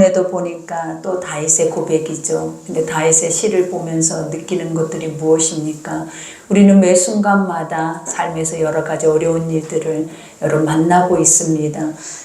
에도 보니까 또 다윗의 고백이죠. 근데 다윗의 시를 보면서 느끼는 것들이 무엇입니까? 우리는 매 순간마다 삶에서 여러 가지 어려운 일들을 여러분 만나고 있습니다.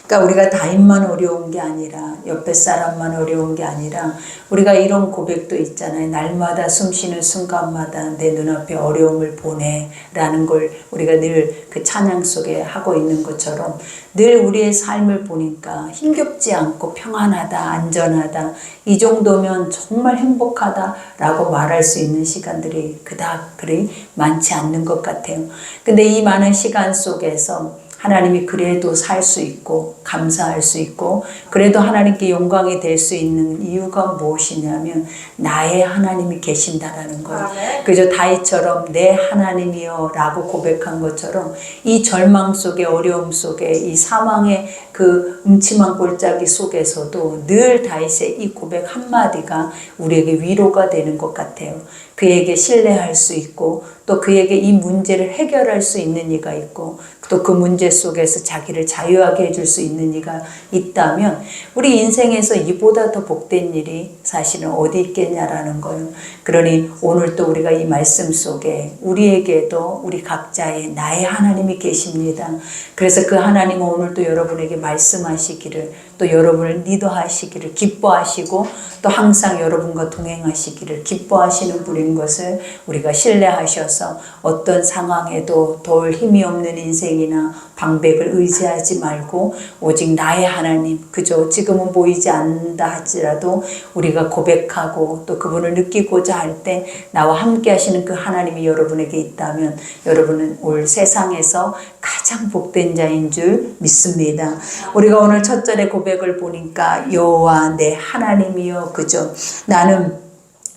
그러니까 우리가 다윗만 어려운 게 아니라 옆에 사람만 어려운 게 아니라 우리가 이런 고백도 있잖아요. 날마다 숨쉬는 순간마다 내 눈앞에 어려움을 보내라는 걸 우리가 늘 그 찬양 속에 하고 있는 것처럼 늘 우리의 삶을 보니까 힘겹지 않고 평안하다, 안전하다, 이 정도면 정말 행복하다라고 말할 수 있는 시간들이 그닥 그리 많지 않는 것 같아요. 근데 이 많은 시간 속에서 하나님이 그래도 살 수 있고 감사할 수 있고 그래도 하나님께 영광이 될 수 있는 이유가 무엇이냐면 나의 하나님이 계신다라는 거예요. 그저 다윗처럼 내 하나님이여 라고 고백한 것처럼 이 절망 속에 어려움 속에 이 사망의 그 음침한 골짜기 속에서도 늘 다윗의 이 고백 한마디가 우리에게 위로가 되는 것 같아요. 그에게 신뢰할 수 있고 또 그에게 이 문제를 해결할 수 있는 이가 있고 또 그 문제 속에서 자기를 자유하게 해줄 수 있는 이가 있다면 우리 인생에서 이보다 더 복된 일이 사실은 어디 있겠냐라는 거예요. 그러니 오늘 또 우리가 이 말씀 속에 우리에게도 우리 각자의 나의 하나님이 계십니다. 그래서 그 하나님은 오늘 또 여러분에게 말씀하시기를 또 여러분을 리더하시기를 기뻐하시고 또 항상 여러분과 동행하시기를 기뻐하시는 분인 것을 우리가 신뢰하셔서 어떤 상황에도 도울 힘이 없는 인생이나 방백을 의지하지 말고 오직 나의 하나님 그저 지금은 보이지 않는다 할지라도 우리가 고백하고 또 그분을 느끼고자 할 때 나와 함께 하시는 그 하나님이 여러분에게 있다면 여러분은 올 세상에서 가장 복된 자인 줄 믿습니다. 우리가 오늘 첫 절의 고백을 보니까 여호와 내 하나님이여 그죠? 나는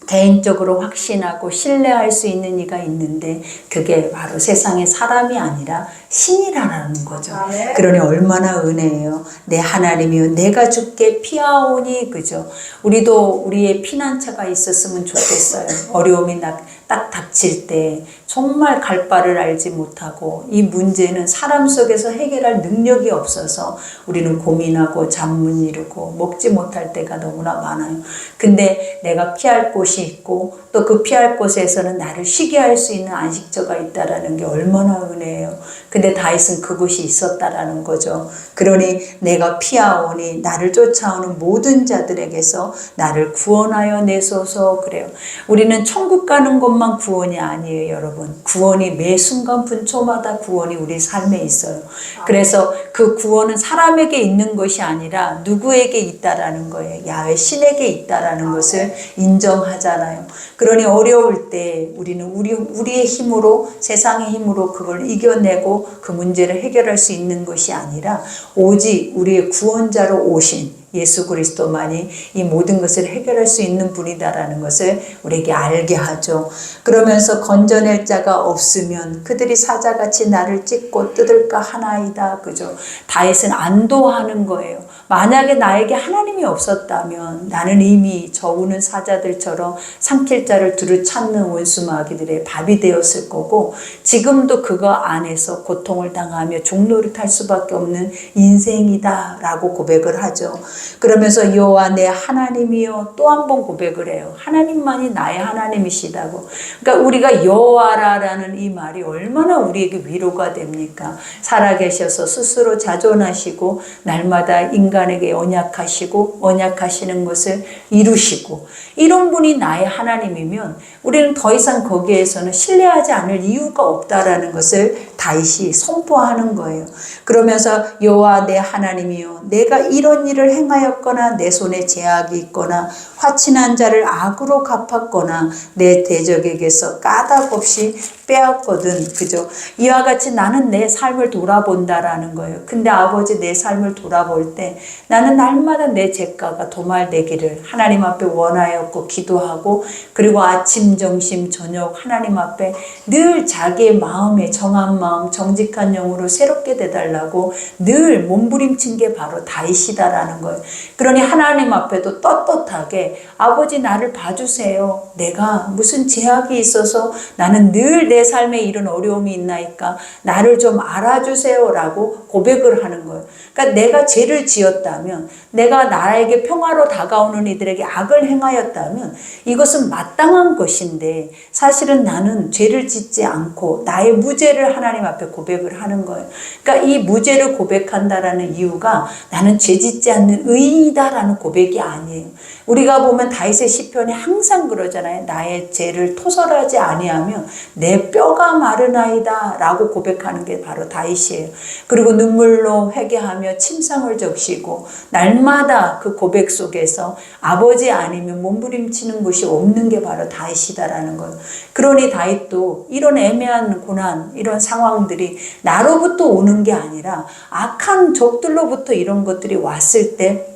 개인적으로 확신하고 신뢰할 수 있는 이가 있는데 그게 바로 세상의 사람이 아니라 신이라는 거죠. 그러니 얼마나 은혜예요. 내 하나님이요 내가 주께 피하오니 그죠. 우리도 우리의 피난처가 있었으면 좋겠어요. 어려움이 딱 닥칠 때 정말 갈 바를 알지 못하고 이 문제는 사람 속에서 해결할 능력이 없어서 우리는 고민하고 잠 못 이루고 먹지 못할 때가 너무나 많아요. 근데 내가 피할 곳이 있고 또 그 피할 곳에서는 나를 쉬게 할 수 있는 안식처가 있다라는 게 얼마나 은혜예요. 근데 다윗은 그곳이 있었다라는 거죠. 그러니 내가 피하오니 나를 쫓아오는 모든 자들에게서 나를 구원하여 내소서 그래요. 우리는 천국 가는 것만 구원이 아니에요, 여러분. 구원이 매 순간 분초마다 구원이 우리 삶에 있어요. 그래서 그 구원은 사람에게 있는 것이 아니라 누구에게 있다라는 거예요. 야훼 신에게 있다라는 것을 인정하잖아요. 그러니 어려울 때 우리는 우리의 힘으로 세상의 힘으로 그걸 이겨내고 그 문제를 해결할 수 있는 것이 아니라 오직 우리의 구원자로 오신 예수 그리스도만이 이 모든 것을 해결할 수 있는 분이다라는 것을 우리에게 알게 하죠. 그러면서 건져낼 자가 없으면 그들이 사자같이 나를 찢고 뜯을까 하나이다. 그죠? 다윗은 안도하는 거예요. 만약에 나에게 하나님이 없었다면 나는 이미 저 우는 사자들처럼 삼킬 자를 두루 찾는 원수마귀들의 밥이 되었을 거고 지금도 그거 안에서 고통을 당하며 종노릇할 수밖에 없는 인생이다 라고 고백을 하죠. 그러면서 여호와 내 하나님이여 또 한 번 고백을 해요. 하나님만이 나의 하나님이시다고. 그러니까 우리가 여호와라는 이 말이 얼마나 우리에게 위로가 됩니까? 살아계셔서 스스로 자존하시고 날마다 인간에게 언약하시고 언약하시는 것을 이루시고 이런 분이 나의 하나님이면 우리는 더 이상 거기에서는 신뢰하지 않을 이유가 없다라는 것을 다윗이 선포하는 거예요. 그러면서 여호와 내 하나님이여 내가 이런 일을 행하였거나 내 손에 제약이 있거나 화친한 자를 악으로 갚았거나 내 대적에게서 까닭 없이 빼앗거든. 그죠? 이와 같이 나는 내 삶을 돌아본다라는 거예요. 근데 아버지 내 삶을 돌아볼 때 나는 날마다 내 죄가가 도말되기를 하나님 앞에 원하였고 기도하고 그리고 아침 점심 저녁 하나님 앞에 늘 자기의 마음에 정한 마음 정직한 영으로 새롭게 되달라고 늘 몸부림친 게 바로 다윗이다라는 거예요. 그러니 하나님 앞에도 떳떳하게 아버지 나를 봐주세요. 내가 무슨 제약이 있어서 나는 늘 내 삶에 이런 어려움이 있나이까 나를 좀 알아주세요라고 고백을 하는 거예요. 그러니까 내가 죄를 지었다면, 내가 나에게 평화로 다가오는 이들에게 악을 행하였다면 이것은 마땅한 것인데, 사실은 나는 죄를 짓지 않고 나의 무죄를 하나님 앞에 고백을 하는 거예요. 그러니까 이 무죄를 고백한다라는 이유가 나는 죄 짓지 않는 의인이다라는 고백이 아니에요. 우리가 보면 다윗의 시편에 항상 그러잖아요. 나의 죄를 토설하지 아니하며 내 뼈가 마르나이다 라고 고백하는 게 바로 다윗이에요. 그리고 눈물로 회개하며 침상을 적시고 날마다 그 고백 속에서 아버지 아니면 몸부림치는 것이 없는 게 바로 다윗이다라는 거예요. 그러니 다윗도 이런 애매한 고난, 이런 상황들이 나로부터 오는 게 아니라 악한 적들로부터 이런 것들이 왔을 때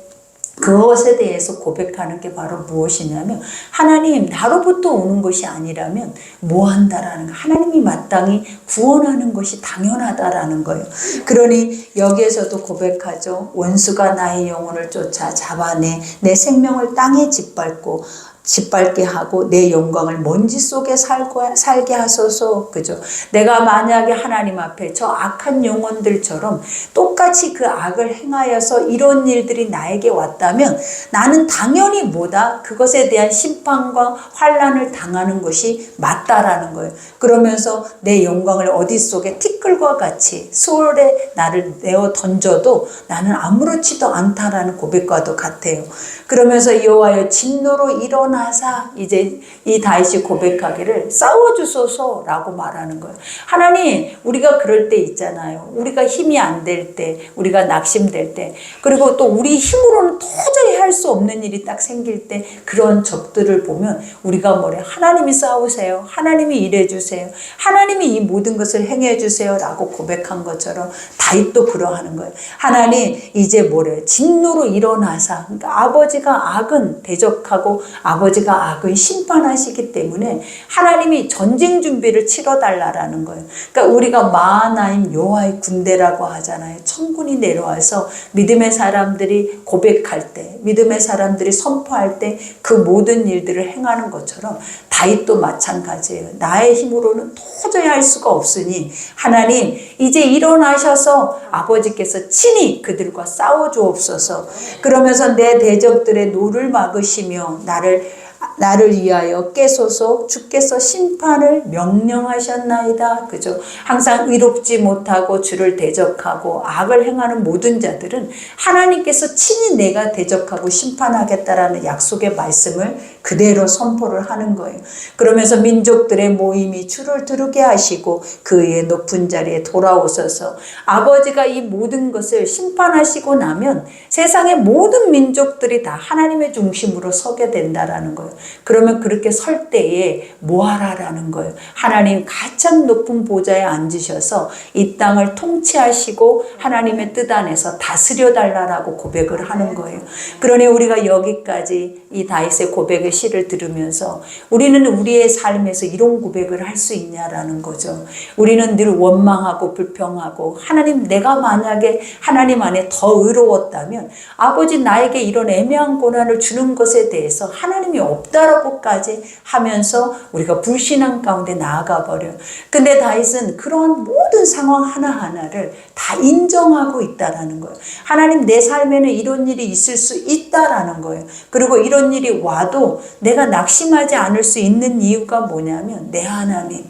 그것에 대해서 고백하는 게 바로 무엇이냐면, 하나님, 나로부터 오는 것이 아니라면 뭐 한다라는 거, 하나님이 마땅히 구원하는 것이 당연하다라는 거예요. 그러니 여기에서도 고백하죠. 원수가 나의 영혼을 쫓아 잡아내 내 생명을 땅에 짓밟게 하고 내 영광을 먼지 속에 살게 하소서. 그죠? 내가 만약에 하나님 앞에 저 악한 영혼들처럼 똑같이 그 악을 행하여서 이런 일들이 나에게 왔다면 나는 당연히 뭐다? 그것에 대한 심판과 환난을 당하는 것이 맞다라는 거예요. 그러면서 내 영광을 어디 속에 티끌과 같이 수월에 나를 내어 던져도 나는 아무렇지도 않다라는 고백과도 같아요. 그러면서 여호와여 진노로 일어나사, 이제 이 다윗이 고백하기를 싸워주소서라고 말하는 거예요. 하나님, 우리가 그럴 때 있잖아요. 우리가 힘이 안 될 때, 우리가 낙심될 때, 그리고 또 우리 힘으로는 도저히 할 수 없는 일이 딱 생길 때, 그런 적들을 보면 우리가 뭐래? 하나님이 싸우세요. 하나님이 일해주세요. 하나님이 이 모든 것을 행해주세요 라고 고백한 것처럼 다윗도 그러하는 거예요. 하나님, 이제 뭐래? 진노로 일어나사. 그러니까 아버지가 악은 대적하고 아버지가 악은 심판하시기 때문에 하나님이 전쟁 준비를 치러달라라는 거예요. 그러니까 우리가 마하나임 여호와의 군대라고 하잖아요. 천군이 내려와서 믿음의 사람들이 고백할 때, 믿음의 사람들이 선포할 때 그 모든 일들을 행하는 것처럼 다윗도 마찬가지예요. 나의 힘으로는 도저히 할 수가 없으니 하나님, 이제 일어나셔서 아버지께서 친히 그들과 싸워 주옵소서. 그러면서 내 대적들의 노를 막으시며 나를 위하여 깨소서. 주께서 심판을 명령하셨나이다. 그죠? 항상 의롭지 못하고 주를 대적하고 악을 행하는 모든 자들은 하나님께서 친히 내가 대적하고 심판하겠다라는 약속의 말씀을 그대로 선포를 하는 거예요. 그러면서 민족들의 모임이 주를 두르게 하시고 그의 높은 자리에 돌아오셔서 아버지가 이 모든 것을 심판하시고 나면 세상의 모든 민족들이 다 하나님의 중심으로 서게 된다라는 거예요. 그러면 그렇게 설 때에 뭐하라라는 거예요. 하나님 가장 높은 보좌에 앉으셔서 이 땅을 통치하시고 하나님의 뜻 안에서 다스려 달라라고 고백을 하는 거예요. 그러니 우리가 여기까지 이 다윗의 고백의 시를 들으면서 우리는 우리의 삶에서 이런 고백을 할 수 있냐라는 거죠. 우리는 늘 원망하고 불평하고, 하나님, 내가 만약에 하나님 안에 더 의로웠다면 아버지 나에게 이런 애매한 고난을 주는 것에 대해서 하나님이 없다라고까지 하면서 우리가 불신앙 가운데 나아가 버려요. 근데 다윗은 그러한 모든 상황 하나하나를 다 인정하고 있다라는 거예요. 하나님, 내 삶에는 이런 일이 있을 수 있다라는 거예요. 그리고 이런 일이 와도 내가 낙심하지 않을 수 있는 이유가 뭐냐면 내 하나님.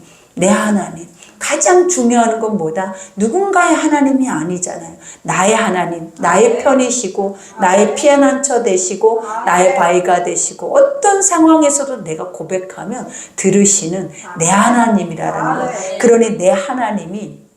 가장 중요한 건 뭐다? 누군가의 하나님이 아니잖아요. 나의 하나님, 나의 편이시고 나의 피난처 되시고 나의 바위가 되시고 어떤 상황에서도 내가 고백하면 들으시는 내 하나님이라는 거예요. 그러니 내 하나님이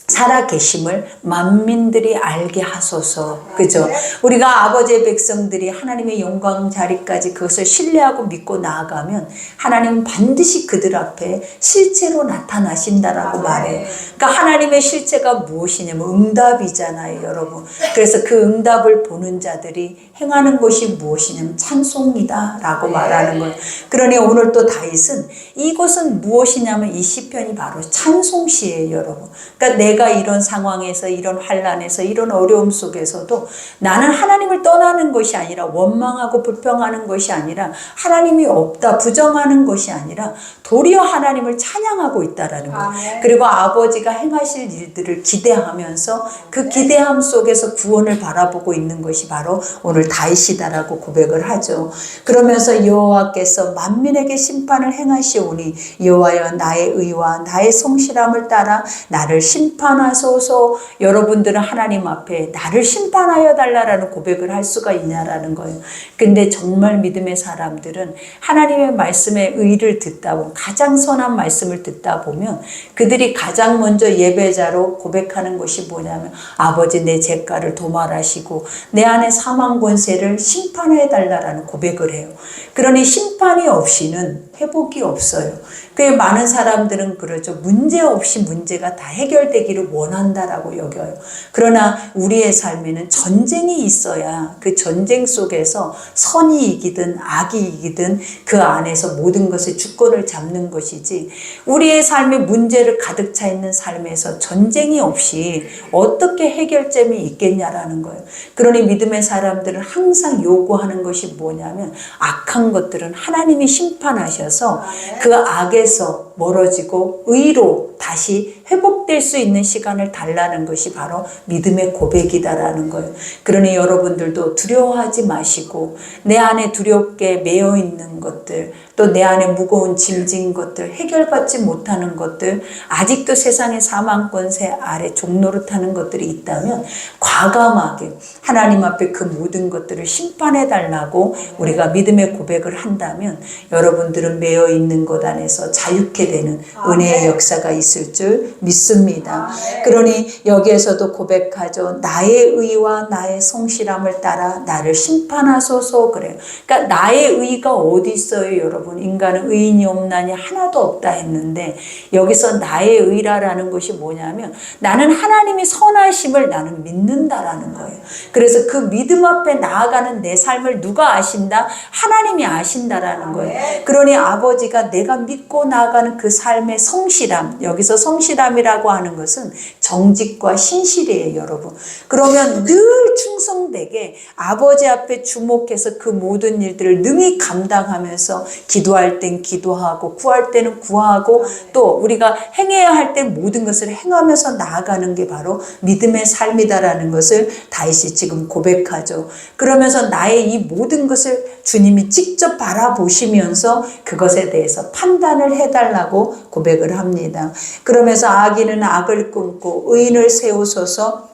살아계심을 만민들이 알게 하소서. 그죠? 우리가 아버지의 백성들이 하나님의 영광 자리까지 그것을 신뢰하고 믿고 나아가면 하나님은 반드시 그들 앞에 실체로 나타나신다라고 말해요. 그러니까 하나님의 실체가 무엇이냐면 응답이잖아요, 여러분. 그래서 그 응답을 보는 자들이 행하는 것이 무엇이냐면 찬송이다 라고 말하는 거예요. 그러니 오늘 또 다윗은 이것은 무엇이냐면 이 시편이 바로 찬송시예요, 여러분. 그러니까 내가 이런 상황에서 이런 환난에서 이런 어려움 속에서도 나는 하나님을 떠나는 것이 아니라 원망하고 불평하는 것이 아니라 하나님이 없다 부정하는 것이 아니라 도리어 하나님을 찬양하고 있다라는 거예요. 그리고 아버지가 행하실 일들을 기대하면서 그 기대함 속에서 구원을 바라보고 있는 것이 바로 오늘 다윗이다라고 고백을 하죠. 그러면서 여호와께서 만민에게 심판을 행하시오니 여호와여 나의 의와 나의 성실함을 따라 나를 심판하소서. 여러분들은 하나님 앞에 나를 심판하여 달라라는 고백을 할 수가 있냐라는 거예요. 근데 정말 믿음의 사람들은 하나님의 말씀의 의를 듣다 보면 가장 선한 말씀을 듣다 보면 그들이 가장 먼저 예배자로 고백하는 것이 뭐냐면 아버지 내 죄가를 도말하시고 내 안에 사망 권세를 심판해 달라라는 고백을 해요. 그러니 심판이 없이는 회복이 없어요. 그 많은 사람들은 그러죠. 문제 없이 문제가 다 해결되기를 원한다라고 여겨요. 그러나 우리의 삶에는 전쟁이 있어야 그 전쟁 속에서 선이 이기든 악이 이기든 그 안에서 모든 것의 주권을 잡는 것이지 우리의 삶에 문제를 가득 차 있는 삶에서 전쟁이 없이 어떻게 해결점이 있겠냐라는 거예요. 그러니 믿음의 사람들은 항상 요구하는 것이 뭐냐면 악한 것들은 하나님이 심판하셔서 그 악에서 멀어지고 의로 다시 회복될 수 있는 시간을 달라는 것이 바로 믿음의 고백이다라는 거예요. 그러니 여러분들도 두려워하지 마시고 내 안에 두렵게 매여 있는 것들 또 내 안에 무거운 짐진 것들 해결받지 못하는 것들 아직도 세상의 사망 권세 아래 종노릇하는 것들이 있다면 과감하게 하나님 앞에 그 모든 것들을 심판해 달라고 우리가 믿음의 고백을 한다면 여러분들은 매여 있는 것 안에서 자유케 되는 은혜의 역사가 있을 줄 믿습니다. 그러니 여기에서도 고백하죠. 나의 의와 나의 성실함을 따라 나를 심판하소서 그래요. 그러니까 나의 의가 어디 있어요 여러분. 인간은 의인이 없나니 하나도 없다 했는데 여기서 나의 의라는 것이 뭐냐면 나는 하나님이 선하심을 나는 믿는다라는 거예요. 그래서 그 믿음 앞에 나아가는 내 삶을 누가 아신다? 하나님이 아신다라는 거예요. 그러니 아버지가 내가 믿고 나아가는 그 삶의 성실함, 여기서 성실함이라고 하는 것은 정직과 신실이에요 여러분. 그러면 늘 충성되게 아버지 앞에 주목해서 그 모든 일들을 능히 감당하면서 기도할 땐 기도하고 구할 때는 구하고 또 우리가 행해야 할 때 모든 것을 행하면서 나아가는 게 바로 믿음의 삶이다라는 것을 다윗이 지금 고백하죠. 그러면서 나의 이 모든 것을 주님이 직접 바라보시면서 그것에 대해서 판단을 해달라고 고백을 합니다. 그러면서 악인은 악을 끊고 의인을 세우소서.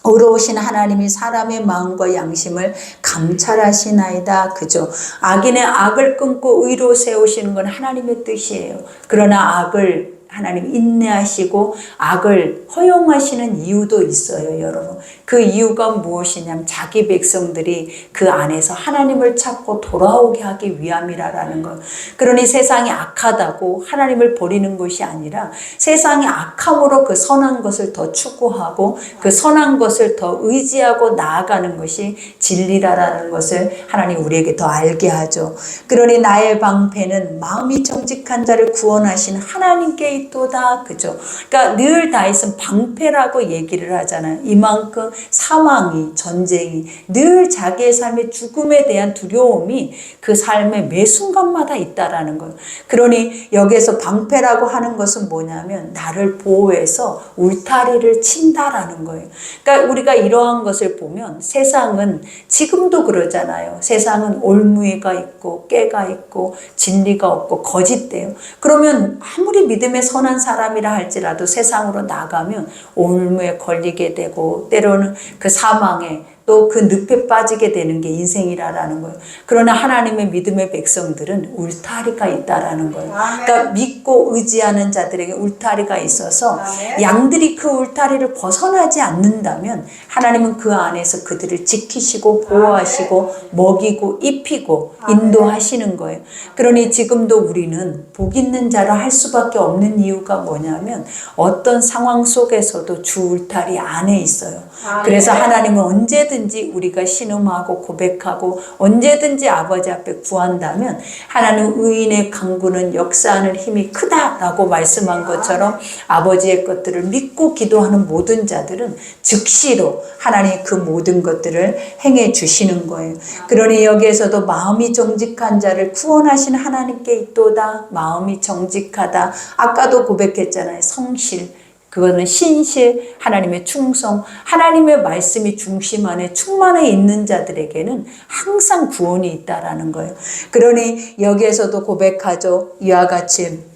의로우신 하나님이 사람의 마음과 양심을 감찰하시나이다. 그죠? 악인의 악을 끊고 의로 세우시는 건 하나님의 뜻이에요. 그러나 악을 하나님 인내하시고 악을 허용하시는 이유도 있어요 여러분. 그 이유가 무엇이냐면 자기 백성들이 그 안에서 하나님을 찾고 돌아오게 하기 위함이라는 것. 그러니 세상이 악하다고 하나님을 버리는 것이 아니라 세상이 악함으로 그 선한 것을 더 추구하고 그 선한 것을 더 의지하고 나아가는 것이 진리라는 것을 하나님 우리에게 더 알게 하죠. 그러니 나의 방패는 마음이 정직한 자를 구원하신 하나님께 있도다. 그죠? 그러니까 늘 다윗은 방패라고 얘기를 하잖아요. 이만큼 사망이 전쟁이 늘 자기의 삶의 죽음에 대한 두려움이 그 삶의 매 순간마다 있다라는 거예요. 그러니 여기에서 방패라고 하는 것은 뭐냐면 나를 보호해서 울타리를 친다라는 거예요. 그러니까 우리가 이러한 것을 보면 세상은 지금도 그러잖아요. 세상은 올무이가 있고 깨가 있고 진리가 없고 거짓돼요. 그러면 아무리 믿음의 선한 사람이라 할지라도 세상으로 나가면 올무에 걸리게 되고 때로는 그 사망에 또 그 늪에 빠지게 되는 게 인생이라는 거예요. 그러나 하나님의 믿음의 백성들은 울타리가 있다라는 거예요. 그러니까 믿고 의지하는 자들에게 울타리가 있어서 양들이 그 울타리를 벗어나지 않는다면 하나님은 그 안에서 그들을 지키시고 보호하시고 먹이고 입히고 인도하시는 거예요. 그러니 지금도 우리는 복 있는 자라 할 수밖에 없는 이유가 뭐냐면 어떤 상황 속에서도 주 울타리 안에 있어요. 그래서 하나님은 언제든지 언제든지 우리가 신음하고 고백하고 언제든지 아버지 앞에 구한다면 하나님 의인의 강구는 역사하는 힘이 크다라고 말씀한 것처럼 아버지의 것들을 믿고 기도하는 모든 자들은 즉시로 하나님 그 모든 것들을 행해 주시는 거예요. 그러니 여기에서도 마음이 정직한 자를 구원하신 하나님께 있도다. 마음이 정직하다. 아까도 고백했잖아요. 성실. 그거는 신실, 하나님의 충성, 하나님의 말씀이 중심 안에 충만해 있는 자들에게는 항상 구원이 있다라는 거예요. 그러니 여기에서도 고백하죠. 이와 같이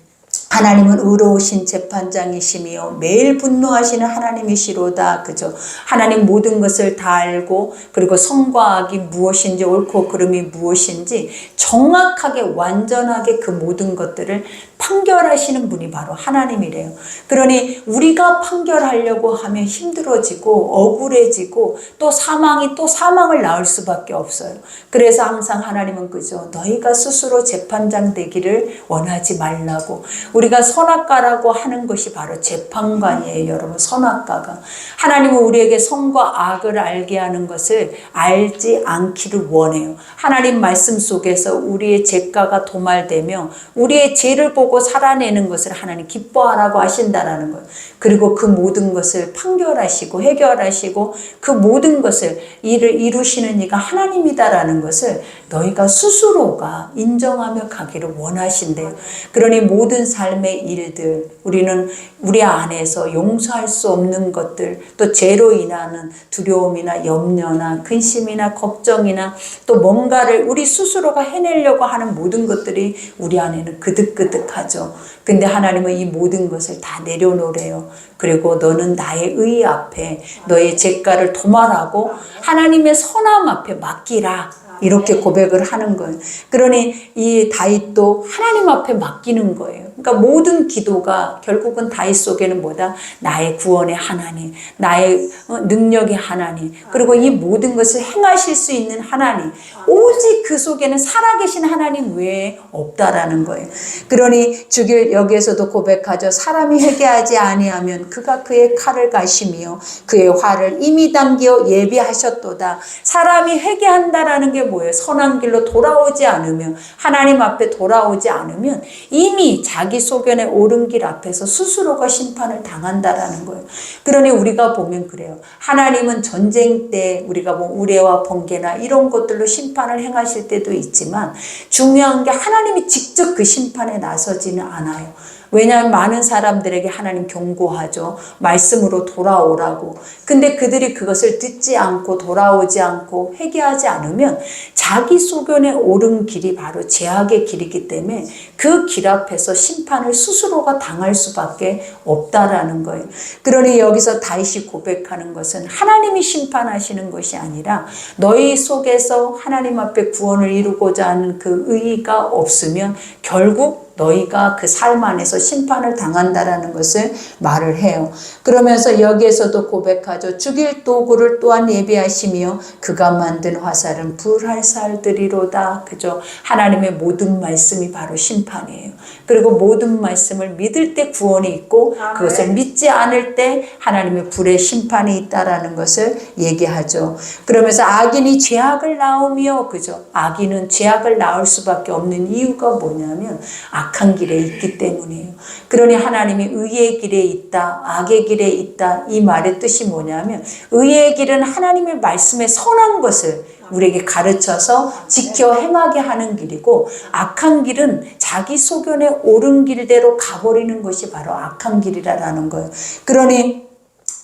하나님은 의로우신 재판장이시며 매일 분노하시는 하나님이시로다. 그죠? 하나님 모든 것을 다 알고 그리고 선과 악이 무엇인지 옳고 그름이 무엇인지 정확하게 완전하게 그 모든 것들을 판결하시는 분이 바로 하나님이래요. 그러니 우리가 판결하려고 하면 힘들어지고 억울해지고 또 사망을 낳을 수밖에 없어요. 그래서 항상 하나님은 그죠? 너희가 스스로 재판장 되기를 원하지 말라고. 우리가 선악과라고 하는 것이 바로 재판관이에요. 여러분, 선악과가. 하나님은 우리에게 선과 악을 알게 하는 것을 알지 않기를 원해요. 하나님 말씀 속에서 우리의 죄가가 도말되며 우리의 죄를 보고 살아내는 것을 하나님 기뻐하라고 하신다라는 거예요. 그리고 그 모든 것을 판결하시고 해결하시고 그 모든 것을 이루시는 이가 하나님이다라는 것을 너희가 스스로가 인정하며 가기를 원하신대요. 그러니 모든 삶의 일들, 우리는 우리 안에서 용서할 수 없는 것들, 또 죄로 인하는 두려움이나 염려나 근심이나 걱정이나 또 뭔가를 우리 스스로가 해내려고 하는 모든 것들이 우리 안에는 그득그득하죠. 근데 하나님은 이 모든 것을 다 내려놓으래요. 그리고 너는 나의 의 앞에 너의 죄가를 도말하고 하나님의 선함 앞에 맡기라. 이렇게 고백을 하는 거예요. 그러니 이 다윗도 하나님 앞에 맡기는 거예요. 그러니까 모든 기도가 결국은 다윗 속에는 뭐다? 나의 구원의 하나님, 나의 능력의 하나님, 그리고 이 모든 것을 행하실 수 있는 하나님, 오직 그 속에는 살아계신 하나님 외에 없다라는 거예요. 그러니 주길 여기에서도 고백하죠. 사람이 회개하지 아니하면 그가 그의 칼을 가시며 그의 화를 이미 당겨 예비하셨도다. 사람이 회개한다라는 게 뭐예요? 선한 길로 돌아오지 않으면, 하나님 앞에 돌아오지 않으면 이미 자기 소견의 옳은 길 앞에서 스스로가 심판을 당한다라는 거예요. 그러니 우리가 보면 그래요. 하나님은 전쟁 때 우리가 뭐 우레와 번개나 이런 것들로 심판을 행하실 때도 있지만 중요한 게 하나님이 직접 그 심판에 나서지는 않아요. 왜냐하면 많은 사람들에게 하나님 경고하죠. 말씀으로 돌아오라고. 근데 그들이 그것을 듣지 않고 돌아오지 않고 회개하지 않으면 자기 소견에 옳은 길이 바로 죄악의 길이기 때문에 그 길 앞에서 심판을 스스로가 당할 수밖에 없다라는 거예요. 그러니 여기서 다윗이 고백하는 것은 하나님이 심판하시는 것이 아니라 너희 속에서 하나님 앞에 구원을 이루고자 하는 그 의의가 없으면 결국 너희가 그 삶 안에서 심판을 당한다라는 것을 말을 해요. 그러면서 여기에서도 고백하죠. 죽일 도구를 또한 예비하시며 그가 만든 화살은 불활살들이로다. 그죠? 하나님의 모든 말씀이 바로 심판이에요. 그리고 모든 말씀을 믿을 때 구원이 있고 그것을 믿지 않을 때 하나님의 불의 심판이 있다라는 것을 얘기하죠. 그러면서 악인이 죄악을 낳으며, 그죠? 악인은 죄악을 낳을 수밖에 없는 이유가 뭐냐면 악한 길에 있기 때문이에요. 그러니 하나님이 의의 길에 있다, 악의 길에 있다, 이 말의 뜻이 뭐냐면 의의 길은 하나님의 말씀에 선한 것을 우리에게 가르쳐서 지켜 행하게 하는 길이고, 악한 길은 자기 소견에 옳은 길대로 가버리는 것이 바로 악한 길이라는 거예요. 그러니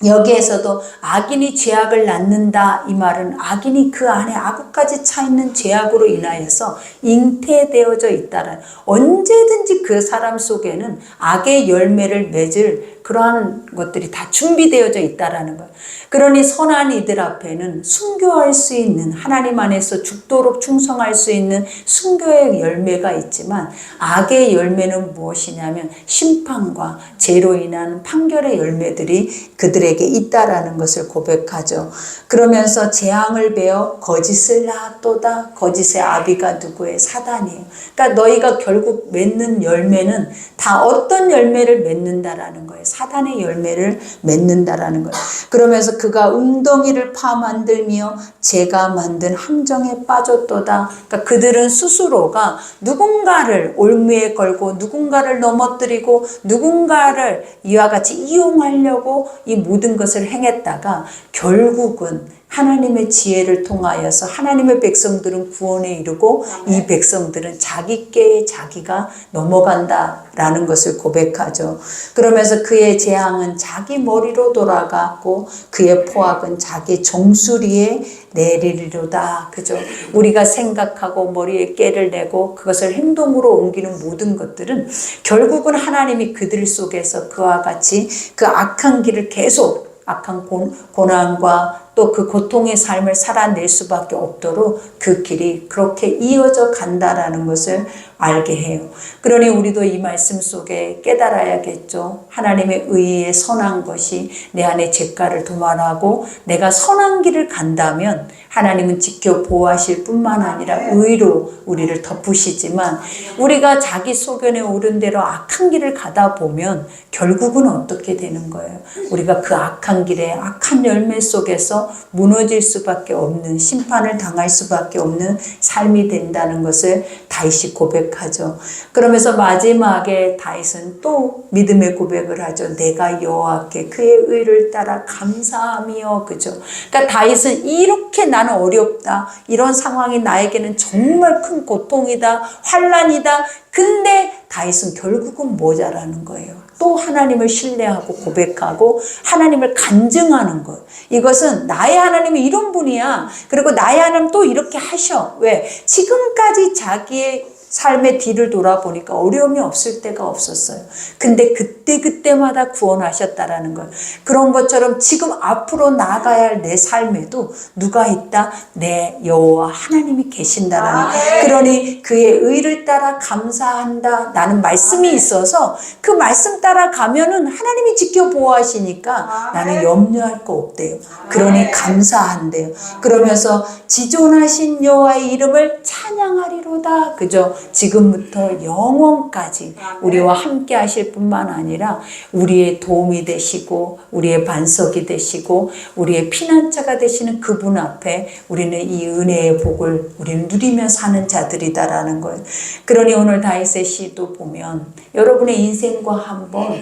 여기에서도 악인이 죄악을 낳는다, 이 말은 악인이 그 안에 악까지 차 있는 죄악으로 인하여서 잉태되어져 있다는, 언제든지 그 사람 속에는 악의 열매를 맺을 그러한 것들이 다 준비되어져 있다라는 거예요. 그러니 선한 이들 앞에는 순교할 수 있는, 하나님 안에서 죽도록 충성할 수 있는 순교의 열매가 있지만 악의 열매는 무엇이냐면 심판과 죄로 인한 판결의 열매들이 그들에게 있다라는 것을 고백하죠. 그러면서 재앙을 베어 거짓을 낳았도다. 거짓의 아비가 누구의? 사단이에요. 그러니까 너희가 결국 맺는 열매는 다 어떤 열매를 맺는다라는 거예요. 사단의 열매를 맺는다라는 거예요. 그러면서 그가 웅덩이를 파 만들며 제가 만든 함정에 빠졌도다. 그러니까 그들은 스스로가 누군가를 올무에 걸고 누군가를 넘어뜨리고 누군가를 이와 같이 이용하려고 이 모든 것을 행했다가 결국은 하나님의 지혜를 통하여서 하나님의 백성들은 구원에 이르고 이 백성들은 자기께 자기가 넘어간다라는 것을 고백하죠. 그러면서 그의 재앙은 자기 머리로 돌아가고 그의 포악은 자기 종수리에 내리리로다. 그죠? 우리가 생각하고 머리에 깨를 내고 그것을 행동으로 옮기는 모든 것들은 결국은 하나님이 그들 속에서 그와 같이 그 악한 길을 계속 악한 고난과 또 그 고통의 삶을 살아낼 수밖에 없도록 그 길이 그렇게 이어져 간다라는 것을 알게 해요. 그러니 우리도 이 말씀 속에 깨달아야겠죠. 하나님의 의의 선한 것이 내 안에 죄가를 도말하고 내가 선한 길을 간다면 하나님은 지켜 보호하실 뿐만 아니라 의로 우리를 덮으시지만 우리가 자기 소견에 오른 대로 악한 길을 가다 보면 결국은 어떻게 되는 거예요? 우리가 그 악한 길에 악한 열매 속에서 무너질 수밖에 없는, 심판을 당할 수밖에 없는 삶이 된다는 것을 다윗이 고백하죠. 그러면서 마지막에 다윗은 또 믿음의 고백을 하죠. 내가 여호와께 그의 의를 따라 감사하며. 그죠? 그러니까 다윗은 이렇게 나는 어렵다, 이런 상황이 나에게는 정말 큰 고통이다, 환난이다. 근데 다윗은 결국은 모자라는 거예요. 또 하나님을 신뢰하고 고백하고 하나님을 간증하는 거예요. 이것은 나의 하나님이 이런 분이야. 그리고 나의 하나님 또 이렇게 하셔. 왜? 지금까지 자기의 삶의 뒤를 돌아보니까 어려움이 없을 때가 없었어요. 근데 그때마다 구원하셨다라는 거예요. 그런 것처럼 지금 앞으로 나아가야 할 내 삶에도 누가 있다? 내 여호와 하나님이 계신다라는 거예요. 그러니 그의 의를 따라 감사한다. 나는 말씀이 있어서 그 말씀 따라 가면은 하나님이 지켜 보호하시니까 나는 염려할 거 없대요. 그러니 감사한대요. 그러면서 지존하신 여호와의 이름을 찬양하리로다. 그죠? 지금부터 영원까지 우리와 함께 하실 뿐만 아니라 우리의 도움이 되시고 우리의 반석이 되시고 우리의 피난처가 되시는 그분 앞에 우리는 이 은혜의 복을 우리는 누리며 사는 자들이다라는 거예요. 그러니 오늘 다윗의 시도 보면 여러분의 인생과 한번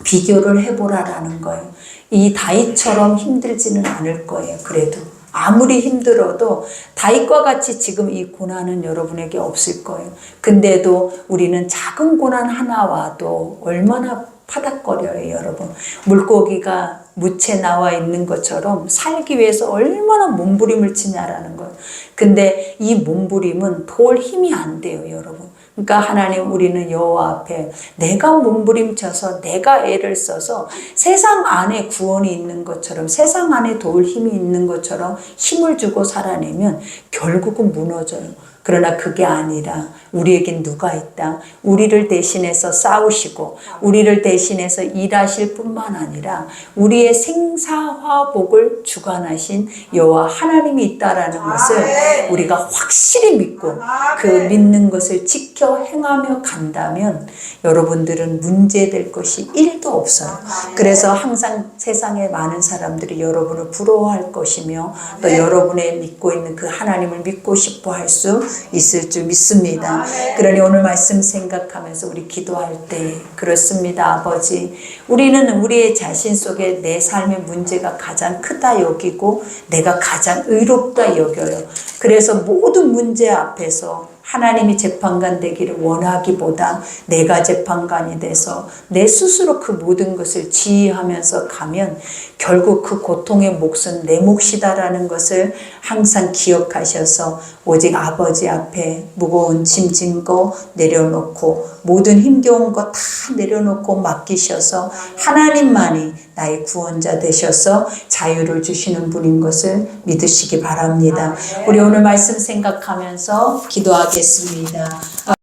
비교를 해보라라는 거예요. 이 다윗처럼 힘들지는 않을 거예요. 그래도 아무리 힘들어도 다윗과 같이 지금 이 고난은 여러분에게 없을 거예요. 근데도 우리는 작은 고난 하나 와도 얼마나 파닥거려요, 여러분. 물고기가 무채 나와 있는 것처럼 살기 위해서 얼마나 몸부림을 치냐라는 거예요. 근데 이 몸부림은 도울 힘이 안 돼요, 여러분. 그러니까 하나님, 우리는 여호와 앞에 내가 몸부림쳐서 내가 애를 써서 세상 안에 구원이 있는 것처럼 세상 안에 도울 힘이 있는 것처럼 힘을 주고 살아내면 결국은 무너져요. 그러나 그게 아니라 우리에겐 누가 있다. 우리를 대신해서 싸우시고 우리를 대신해서 일하실 뿐만 아니라 우리의 생사화복을 주관하신 여호와 하나님이 있다라는 것을 우리가 확실히 믿고 그 믿는 것을 지켜 행하며 간다면 여러분들은 문제될 것이 1도 없어요. 그래서 항상 세상에 많은 사람들이 여러분을 부러워할 것이며 또 여러분의 믿고 있는 그 하나님을 믿고 싶어 할 수 있을 줄 믿습니다. 그러니 오늘 말씀 생각하면서 우리 기도할 때 그렇습니다. 아버지, 우리는 우리의 자신 속에 내 삶의 문제가 가장 크다 여기고 내가 가장 의롭다 여겨요. 그래서 모든 문제 앞에서 하나님이 재판관 되기를 원하기보다 내가 재판관이 돼서 내 스스로 그 모든 것을 지휘하면서 가면 결국 그 고통의 몫은 내 몫이다라는 것을 항상 기억하셔서 오직 아버지 앞에 무거운 짐 진 거 내려놓고 모든 힘겨운 거 다 내려놓고 맡기셔서 하나님만이 나의 구원자 되셔서 자유를 주시는 분인 것을 믿으시기 바랍니다. 우리 오늘 말씀 생각하면서 기도하겠습니다.